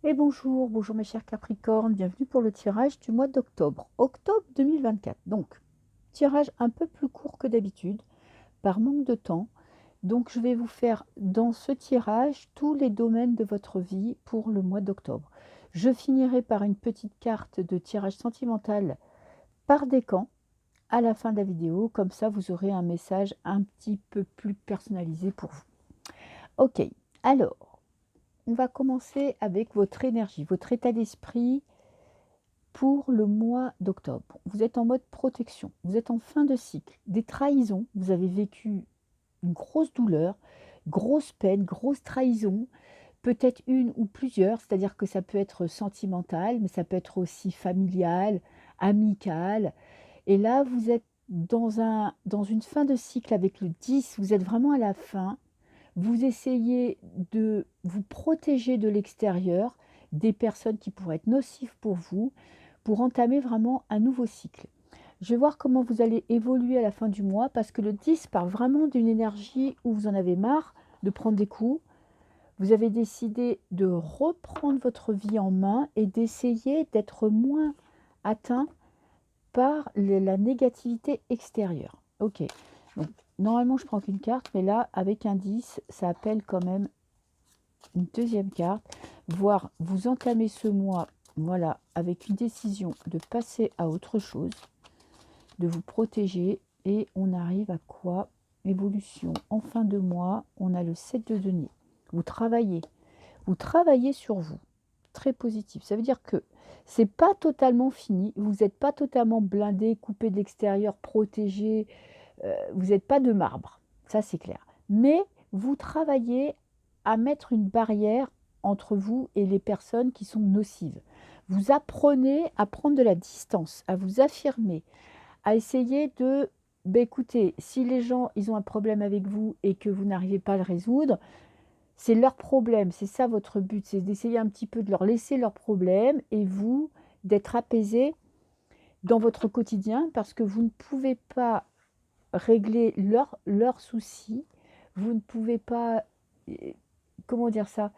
Et bonjour, bonjour mes chers Capricornes, bienvenue pour le tirage du mois d'octobre, octobre 2024. Donc, tirage un peu plus court que d'habitude, par manque de temps. Donc, je vais vous faire dans ce tirage tous les domaines de votre vie pour le mois d'octobre. Je finirai par une petite carte de tirage sentimental par décan à la fin de la vidéo. Comme ça, vous aurez un message un petit peu plus personnalisé pour vous. Ok, alors, on va commencer avec votre énergie, votre état d'esprit pour le mois d'octobre. Vous êtes en mode protection, vous êtes en fin de cycle, des trahisons, vous avez vécu une grosse douleur, grosse peine, grosse trahison, peut-être une ou plusieurs, c'est-à-dire que ça peut être sentimental, mais ça peut être aussi familial, amical. Et là, vous êtes dans une fin de cycle avec le 10, vous êtes vraiment à la fin. Vous essayez de vous protéger de l'extérieur, des personnes qui pourraient être nocives pour entamer vraiment un nouveau cycle. Je vais voir comment vous allez évoluer à la fin du mois parce que le 10 part vraiment d'une énergie où vous en avez marre de prendre des coups. Vous avez décidé de reprendre votre vie en main et d'essayer d'être moins atteint par la négativité extérieure. Ok, donc normalement je prends qu'une carte, mais là avec un 10, ça appelle quand même une deuxième carte. Voir vous entamer ce mois, voilà, avec une décision de passer à autre chose, de vous protéger. Et on arrive à quoi? Évolution en fin de mois, on a le 7 de denier. Vous travaillez sur vous. Très positif. Ça veut dire que c'est pas totalement fini. Vous n'êtes pas totalement blindé, coupé de l'extérieur, protégé. Vous n'êtes pas de marbre. Ça, c'est clair. Mais vous travaillez à mettre une barrière entre vous et les personnes qui sont nocives. Vous apprenez à prendre de la distance, à vous affirmer, à essayer de, ben écoutez, si les gens, ils ont un problème avec vous et que vous n'arrivez pas à le résoudre, c'est leur problème, c'est ça votre but, c'est d'essayer un petit peu de leur laisser leurs problèmes et vous, d'être apaisé dans votre quotidien parce que vous ne pouvez pas régler leurs soucis, vous ne pouvez pas, comment dire ça,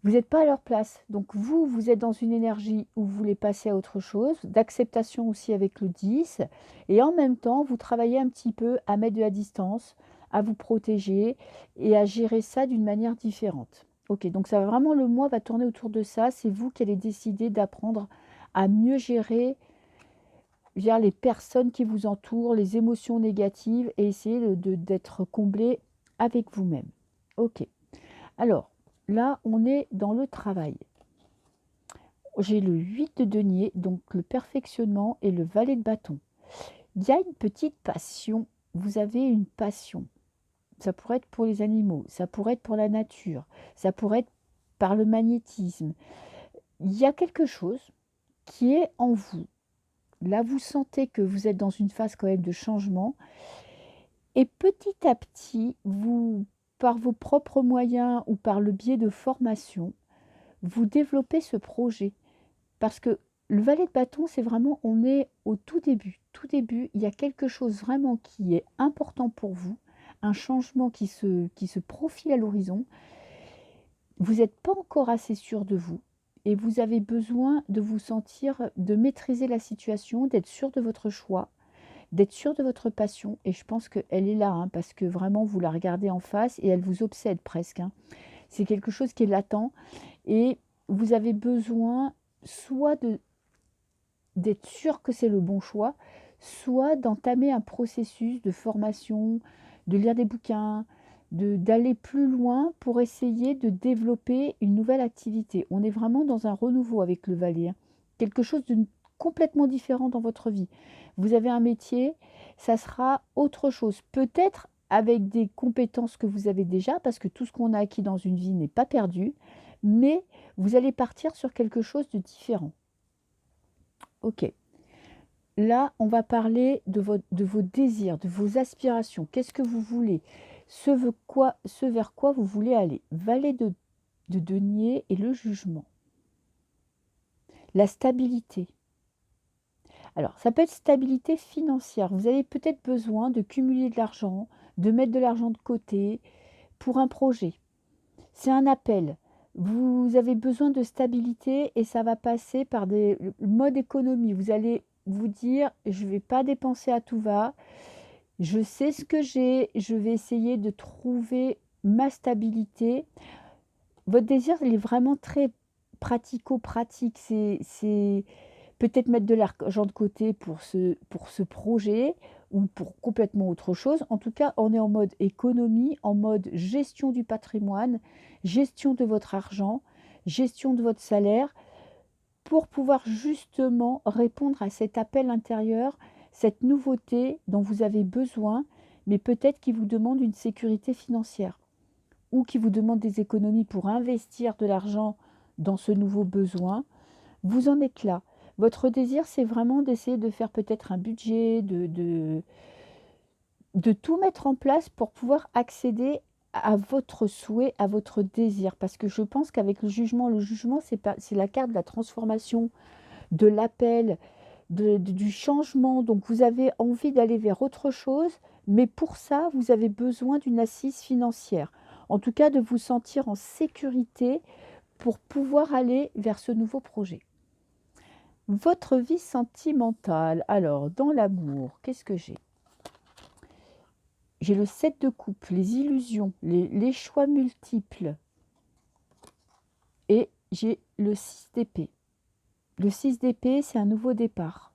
vous n'êtes pas à leur place. Donc vous êtes dans une énergie où vous voulez passer à autre chose, d'acceptation aussi avec le 10, et en même temps, vous travaillez un petit peu à mettre de la distance, à vous protéger et à gérer ça d'une manière différente. Ok, donc ça va vraiment, le mois va tourner autour de ça. C'est vous qui allez décider d'apprendre à mieux gérer via les personnes qui vous entourent, les émotions négatives et essayer d'être comblé avec vous-même. Ok. Alors, là, on est dans le travail. J'ai le 8 de denier, donc le perfectionnement et le valet de bâton. Il y a une petite passion. Vous avez une passion. Ça pourrait être pour les animaux, ça pourrait être pour la nature, ça pourrait être par le magnétisme. Il y a quelque chose qui est en vous. Là, vous sentez que vous êtes dans une phase quand même de changement. Et petit à petit, vous, par vos propres moyens ou par le biais de formation, vous développez ce projet. Parce que le valet de bâton, c'est vraiment, on est au tout début. Tout début, il y a quelque chose vraiment qui est important pour vous, un changement qui se profile à l'horizon. Vous n'êtes pas encore assez sûr de vous et vous avez besoin de vous sentir, de maîtriser la situation, d'être sûr de votre choix, d'être sûr de votre passion. Et je pense qu'elle est là, hein, parce que vraiment, vous la regardez en face et elle vous obsède presque, hein. C'est quelque chose qui est latent et vous avez besoin soit d'être sûr que c'est le bon choix, soit d'entamer un processus de formation, de lire des bouquins, d'aller plus loin pour essayer de développer une nouvelle activité. On est vraiment dans un renouveau avec le Valet, hein. Quelque chose de complètement différent dans votre vie. Vous avez un métier, ça sera autre chose. Peut-être avec des compétences que vous avez déjà, parce que tout ce qu'on a acquis dans une vie n'est pas perdu, mais vous allez partir sur quelque chose de différent. Ok. Là, on va parler de vos désirs, de vos aspirations. Qu'est-ce que vous voulez? Ce vers quoi vous voulez aller? Valet de denier et le jugement. La stabilité. Alors, ça peut être stabilité financière. Vous avez peut-être besoin de cumuler de l'argent, de mettre de l'argent de côté pour un projet. C'est un appel. Vous avez besoin de stabilité et ça va passer par des modes économie. Vous allez vous dire, je ne vais pas dépenser à tout va, je sais ce que j'ai, je vais essayer de trouver ma stabilité. Votre désir, il est vraiment très pratico-pratique. C'est peut-être mettre de l'argent de côté pour ce projet ou pour complètement autre chose. En tout cas, on est en mode économie, en mode gestion du patrimoine, gestion de votre argent, gestion de votre salaire, pour pouvoir justement répondre à cet appel intérieur, cette nouveauté dont vous avez besoin, mais peut-être qui vous demande une sécurité financière ou qui vous demande des économies pour investir de l'argent dans ce nouveau besoin. Vous en êtes là. Votre désir, c'est vraiment d'essayer de faire peut-être un budget, de tout mettre en place pour pouvoir accéder à votre souhait, à votre désir. Parce que je pense qu'avec le jugement, c'est la carte de la transformation, de l'appel, du changement. Donc vous avez envie d'aller vers autre chose, mais pour ça, vous avez besoin d'une assise financière. En tout cas, de vous sentir en sécurité pour pouvoir aller vers ce nouveau projet. Votre vie sentimentale. Alors, dans l'amour, qu'est-ce que j'ai? J'ai le 7 de coupe, les illusions, les choix multiples. Et j'ai le 6 d'épée. Le 6 d'épée, c'est un nouveau départ.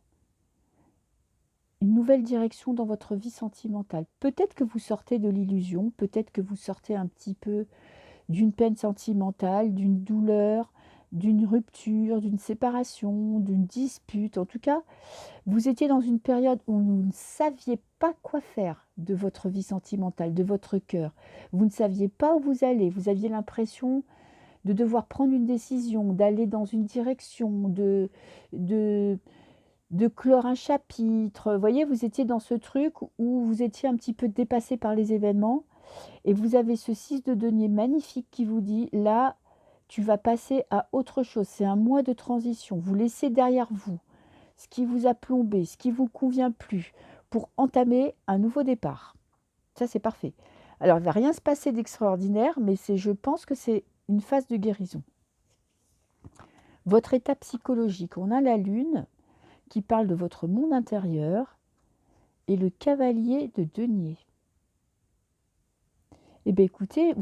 Une nouvelle direction dans votre vie sentimentale. Peut-être que vous sortez de l'illusion, peut-être que vous sortez un petit peu d'une peine sentimentale, d'une douleur, d'une rupture, d'une séparation, d'une dispute. En tout cas, vous étiez dans une période où vous ne saviez pas quoi faire de votre vie sentimentale, de votre cœur. Vous ne saviez pas où vous allez. Vous aviez l'impression de devoir prendre une décision, d'aller dans une direction, de clore un chapitre. Vous voyez, vous étiez dans ce truc où vous étiez un petit peu dépassé par les événements. Et vous avez ce 6 de denier magnifique qui vous dit, là, tu vas passer à autre chose. C'est un mois de transition. Vous laissez derrière vous ce qui vous a plombé, ce qui vous convient plus, pour entamer un nouveau départ. Ça, c'est parfait. Alors, il ne va rien se passer d'extraordinaire, mais je pense que c'est une phase de guérison. Votre état psychologique, on a la lune qui parle de votre monde intérieur et le cavalier de denier. Eh bien, écoutez,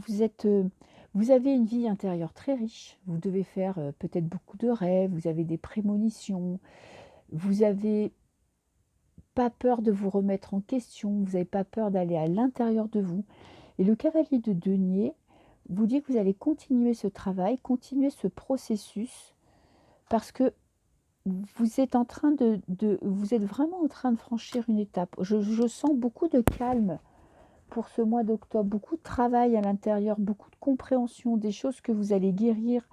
vous avez une vie intérieure très riche. Vous devez faire peut-être beaucoup de rêves, vous avez des prémonitions, vous n'avez pas peur de vous remettre en question, vous n'avez pas peur d'aller à l'intérieur de vous. Et le cavalier de denier vous dit que vous allez continuer ce travail, continuer ce processus, parce que vous êtes vous êtes vraiment en train de franchir une étape. Je sens beaucoup de calme pour ce mois d'octobre, beaucoup de travail à l'intérieur, beaucoup de compréhension, des choses que vous allez guérir,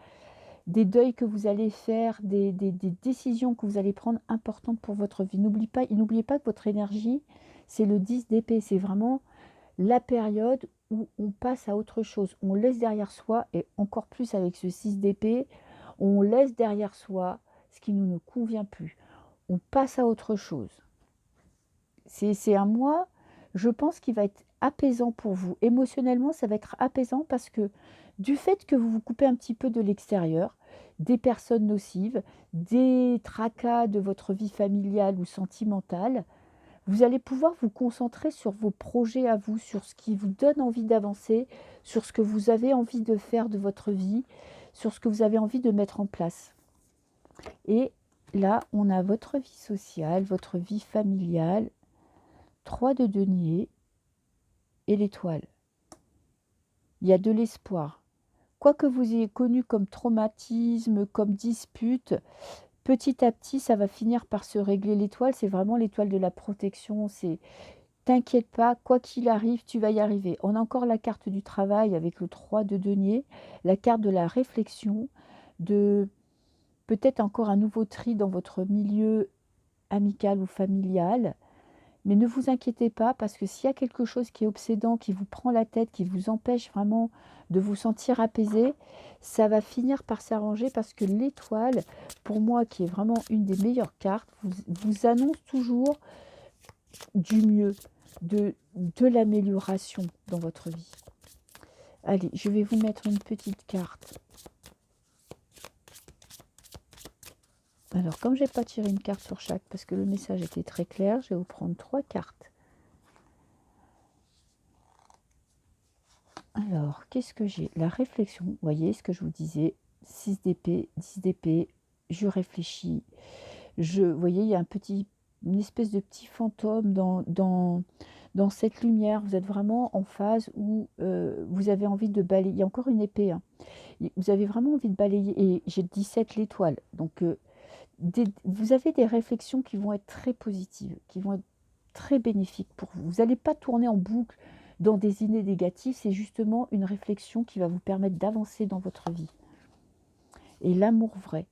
des deuils que vous allez faire, des décisions que vous allez prendre importantes pour votre vie. N'oubliez pas que votre énergie, c'est le 10 d'épée. C'est vraiment la période où on passe à autre chose. On laisse derrière soi, et encore plus avec ce 6 d'épée, on laisse derrière soi ce qui ne nous convient plus. On passe à autre chose. C'est un mois, je pense, qui va être apaisant pour vous. Émotionnellement, ça va être apaisant parce que du fait que vous vous coupez un petit peu de l'extérieur, des personnes nocives, des tracas de votre vie familiale ou sentimentale, vous allez pouvoir vous concentrer sur vos projets à vous, sur ce qui vous donne envie d'avancer, sur ce que vous avez envie de faire de votre vie, sur ce que vous avez envie de mettre en place. Et là, on a votre vie sociale, votre vie familiale, 3 de denier et l'étoile. Il y a de l'espoir. Quoi que vous ayez connu comme traumatisme, comme dispute, petit à petit, ça va finir par se régler. L'étoile, c'est vraiment l'étoile de la protection. C'est t'inquiète pas, quoi qu'il arrive, tu vas y arriver. On a encore la carte du travail avec le 3 de denier, la carte de la réflexion, de peut-être encore un nouveau tri dans votre milieu amical ou familial. Mais ne vous inquiétez pas, parce que s'il y a quelque chose qui est obsédant, qui vous prend la tête, qui vous empêche vraiment de vous sentir apaisé, ça va finir par s'arranger, parce que l'étoile, pour moi, qui est vraiment une des meilleures cartes, vous annonce toujours du mieux, de l'amélioration dans votre vie. Allez, je vais vous mettre une petite carte Alors, comme je n'ai pas tiré une carte sur chaque, parce que le message était très clair, je vais vous prendre 3 cartes. Alors, qu'est-ce que j'ai? La réflexion, vous voyez ce que je vous disais, 6 d'épée, 10 d'épée, je réfléchis. Vous voyez, il y a une espèce de petit fantôme dans cette lumière. Vous êtes vraiment en phase où vous avez envie de balayer. Il y a encore une épée, hein. Vous avez vraiment envie de balayer. Et j'ai 17 l'étoile. Donc, vous avez des réflexions qui vont être très positives, qui vont être très bénéfiques pour vous. Vous n'allez pas tourner en boucle dans des idées négatives. C'est justement une réflexion qui va vous permettre d'avancer dans votre vie. Et l'amour vrai,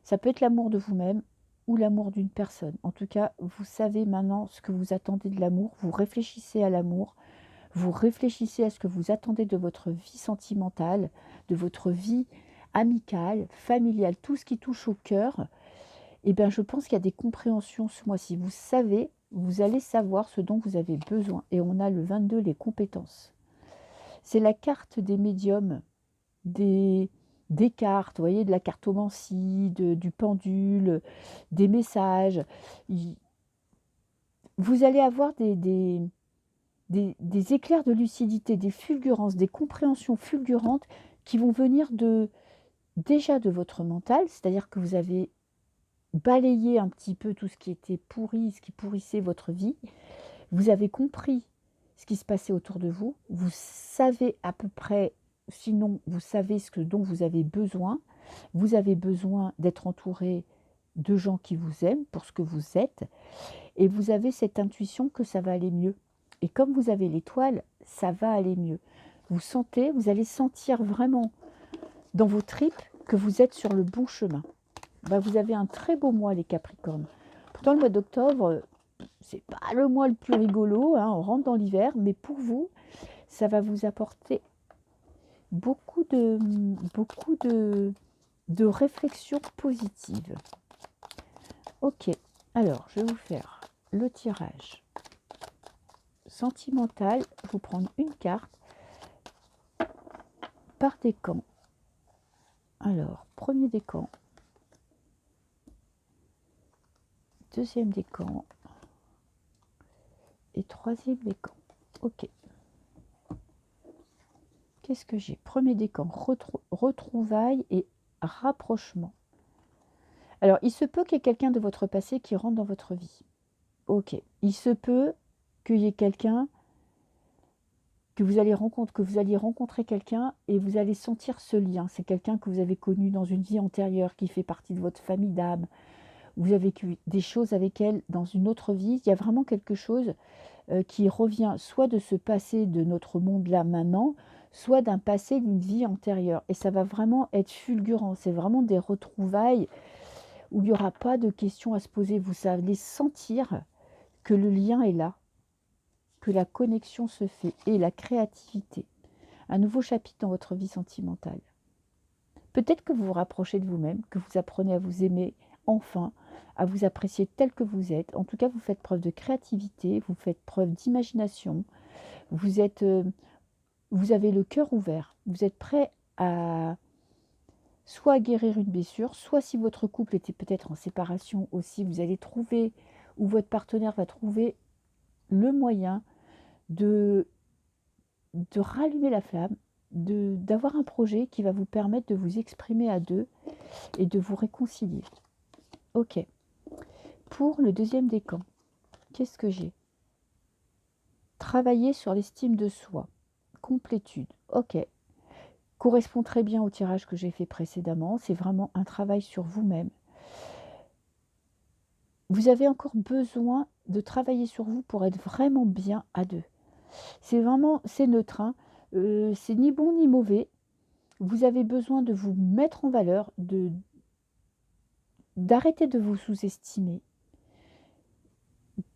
ça peut être l'amour de vous-même ou l'amour d'une personne. En tout cas, vous savez maintenant ce que vous attendez de l'amour. Vous réfléchissez à l'amour. Vous réfléchissez à ce que vous attendez de votre vie sentimentale, de votre vie amicale, familiale, tout ce qui touche au cœur. Eh bien, je pense qu'il y a des compréhensions ce mois-ci. Vous savez, vous allez savoir ce dont vous avez besoin. Et on a le 22, les compétences. C'est la carte des médiums, des cartes, vous voyez, de la cartomancie, du pendule, des messages. Vous allez avoir des éclairs de lucidité, des fulgurances, des compréhensions fulgurantes qui vont venir déjà de votre mental, c'est-à-dire que vous avez balayé un petit peu tout ce qui était pourri, ce qui pourrissait votre vie. Vous avez compris ce qui se passait autour de vous. Vous savez à peu près, sinon vous savez ce dont vous avez besoin. Vous avez besoin d'être entouré de gens qui vous aiment pour ce que vous êtes. Et vous avez cette intuition que ça va aller mieux. Et comme vous avez l'étoile, ça va aller mieux. Vous allez sentir vraiment dans vos tripes que vous êtes sur le bon chemin. Vous avez un très beau mois, les Capricornes. Pourtant, le mois d'octobre, c'est pas le mois le plus rigolo, hein, on rentre dans l'hiver, mais pour vous, ça va vous apporter beaucoup de réflexions positives. Ok, alors je vais vous faire le tirage sentimental. Je vais vous prendre une carte par décan. Alors, premier décan, deuxième décan et troisième décan. Ok. Qu'est-ce que j'ai? Premier décan, retrouvailles et rapprochement. Alors, il se peut qu'il y ait quelqu'un de votre passé qui rentre dans votre vie. Ok. Il se peut qu'il y ait quelqu'un que vous alliez rencontrer quelqu'un et vous allez sentir ce lien. C'est quelqu'un que vous avez connu dans une vie antérieure, qui fait partie de votre famille d'âme. Vous avez vécu des choses avec elle dans une autre vie. Il y a vraiment quelque chose qui revient soit de ce passé de notre monde là maintenant, soit d'un passé d'une vie antérieure. Et ça va vraiment être fulgurant. C'est vraiment des retrouvailles où il n'y aura pas de questions à se poser. Vous allez sentir que le lien est là, que la connexion se fait et la créativité. Un nouveau chapitre dans votre vie sentimentale. Peut-être que vous vous rapprochez de vous-même, que vous apprenez à vous aimer enfin, à vous apprécier tel que vous êtes. En tout cas, vous faites preuve de créativité, vous faites preuve d'imagination. Vous avez le cœur ouvert. Vous êtes prêt à soit guérir une blessure, soit si votre couple était peut-être en séparation aussi, vous allez trouver, ou votre partenaire va trouver le moyen de rallumer la flamme, d'avoir un projet qui va vous permettre de vous exprimer à deux et de vous réconcilier. Ok. Pour le deuxième décan, qu'est-ce que j'ai? Travailler sur l'estime de soi. Complétude. Ok. Correspond très bien au tirage que j'ai fait précédemment. C'est vraiment un travail sur vous-même. Vous avez encore besoin de travailler sur vous pour être vraiment bien à deux. C'est neutre, hein. C'est ni bon ni mauvais. Vous avez besoin de vous mettre en valeur, d'arrêter de vous sous-estimer,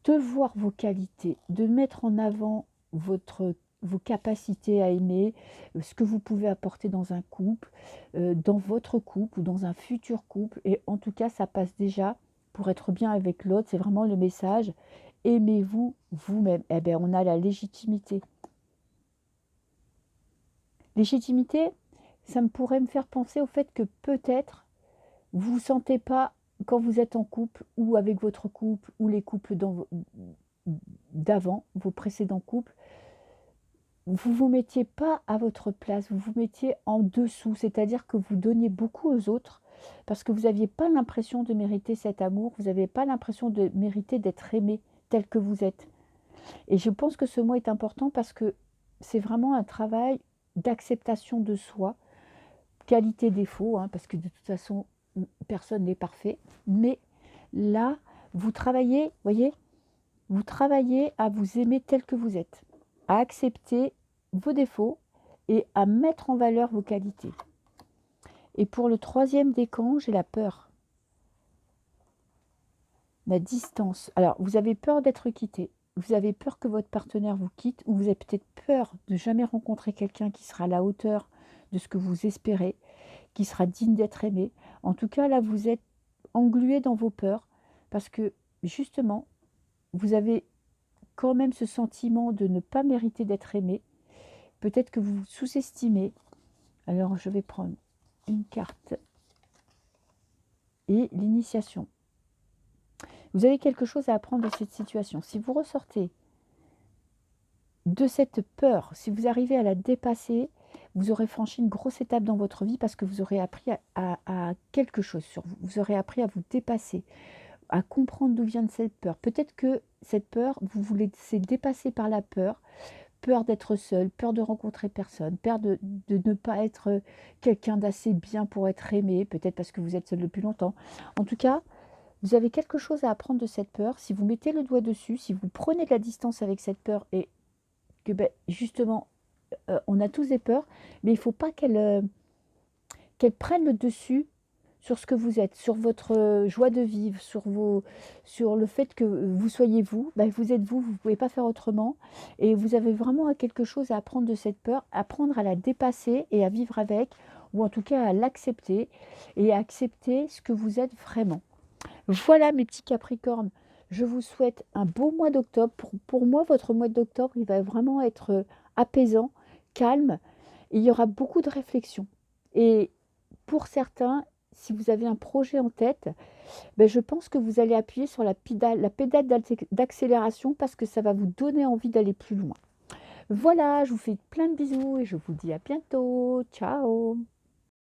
de voir vos qualités, de mettre en avant vos capacités à aimer, ce que vous pouvez apporter dans un couple, dans votre couple ou dans un futur couple. Et en tout cas, ça passe déjà pour être bien avec l'autre. C'est vraiment le message. Aimez-vous vous-même. Eh bien, on a la légitimité. Légitimité, ça pourrait me faire penser au fait que peut-être vous ne vous sentez pas quand vous êtes en couple ou avec votre couple ou les couples d'avant, vos précédents couples, vous vous mettiez pas à votre place, vous vous mettiez en dessous, c'est-à-dire que vous donniez beaucoup aux autres parce que vous n'aviez pas l'impression de mériter cet amour, vous n'avez pas l'impression de mériter d'être aimé tel que vous êtes. Et je pense que ce mot est important parce que c'est vraiment un travail d'acceptation de soi, qualité défaut, hein, parce que de toute façon, personne n'est parfait. Mais là, vous travaillez, voyez, vous travaillez à vous aimer tel que vous êtes, à accepter vos défauts et à mettre en valeur vos qualités. Et pour le troisième décan, j'ai la peur. La distance. Alors, vous avez peur d'être quitté. Vous avez peur que votre partenaire vous quitte ou vous avez peut-être peur de jamais rencontrer quelqu'un qui sera à la hauteur de ce que vous espérez, qui sera digne d'être aimé. En tout cas, là, vous êtes englué dans vos peurs parce que, justement, vous avez quand même ce sentiment de ne pas mériter d'être aimé. Peut-être que vous vous sous-estimez. Alors, je vais prendre une carte et l'initiation. Vous avez quelque chose à apprendre de cette situation. Si vous ressortez de cette peur, si vous arrivez à la dépasser, vous aurez franchi une grosse étape dans votre vie parce que vous aurez appris à quelque chose sur vous. Vous aurez appris à vous dépasser, à comprendre d'où vient cette peur. Peut-être que cette peur, vous vous laissez dépasser par la peur, peur d'être seul, peur de rencontrer personne, peur de ne pas être quelqu'un d'assez bien pour être aimé, peut-être parce que vous êtes seul depuis longtemps. En tout cas, vous avez quelque chose à apprendre de cette peur. Si vous mettez le doigt dessus, si vous prenez de la distance avec cette peur et que justement, on a tous des peurs, mais il ne faut pas qu'elles prennent le dessus sur ce que vous êtes, sur votre joie de vivre, sur le fait que vous soyez vous. Vous êtes vous, vous ne pouvez pas faire autrement. Et vous avez vraiment quelque chose à apprendre de cette peur, apprendre à la dépasser et à vivre avec, ou en tout cas à l'accepter et à accepter ce que vous êtes vraiment. Voilà mes petits Capricornes, je vous souhaite un beau mois d'octobre. Pour moi, votre mois d'octobre, il va vraiment être apaisant, calme. Et il y aura beaucoup de réflexion. Et pour certains, si vous avez un projet en tête, je pense que vous allez appuyer sur la pédale d'accélération parce que ça va vous donner envie d'aller plus loin. Voilà, je vous fais plein de bisous et je vous dis à bientôt. Ciao!